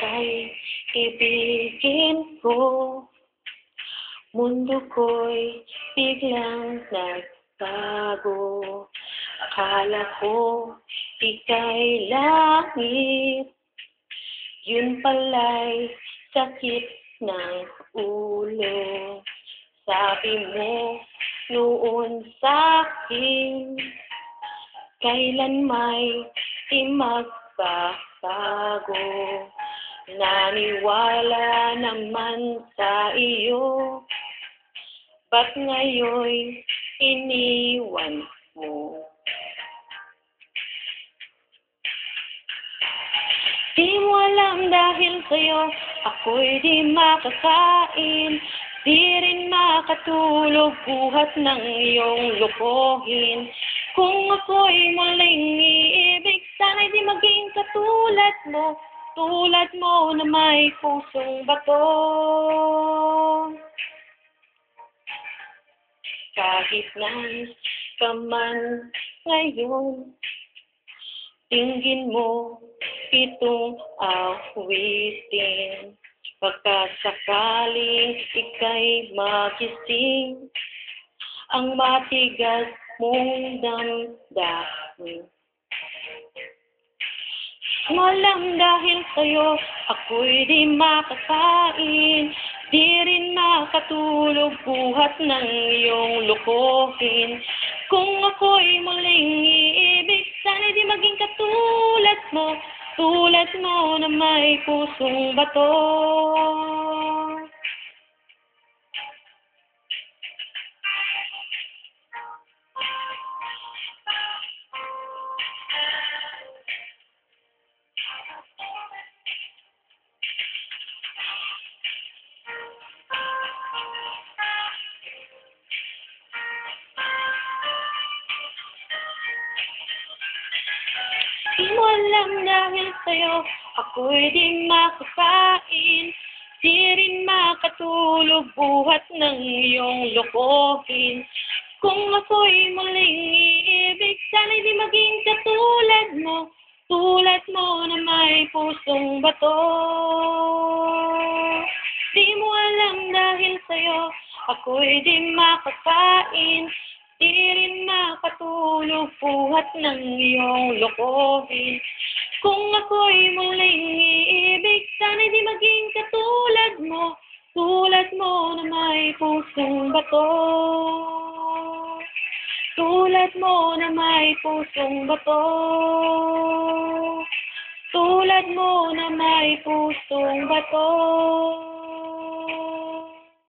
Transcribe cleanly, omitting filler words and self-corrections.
ika'y ibigin ko. Mundo ko'y biglang nagbago. Akala ko ika'y langit, yun pala'y sakit ng ulo. Sabi mo noon sa'kin, kailan may di magbabago. Naniwala naman sa iyo, ba't ngayon'y iniwan mo? Di mo alam dahil sa'yo, ako'y di makakain. Di rin makatulog buhat ng iyong lokohin. Kung ako'y muling iibig, sana'y di maging katulad mo. Tulad mo na may pusong bato. Kahit nais ka man ngayon, tingin mo itong awitin. Pagkasakaling ika'y magising, ang matigas mong damdamin. Malam dahil sa'yo, ako'y di makakain. Di rin makatulog buhat ng iyong lokohin. Kung ako'y muling iibig, sana'y di maging katulad mo. Tulad mo na may pusong bato. Di mo alam dahil sa'yo, ako'y di makakain. Di rin makatulog buhat ng iyong lokohin. Kung ako'y muling iibig, sana'y di maging katulad mo. Tulad mo na may pusong bato. Di mo alam dahil sa'yo, ako'y di makakain. Di rin makatulog buhat ng iyong lokohin. Kung ako'y muling iibig, sana'y di maging katulad mo. Tulad mo na may pusong bato. Tulad mo na may pusong bato. Tulad mo na may pusong bato.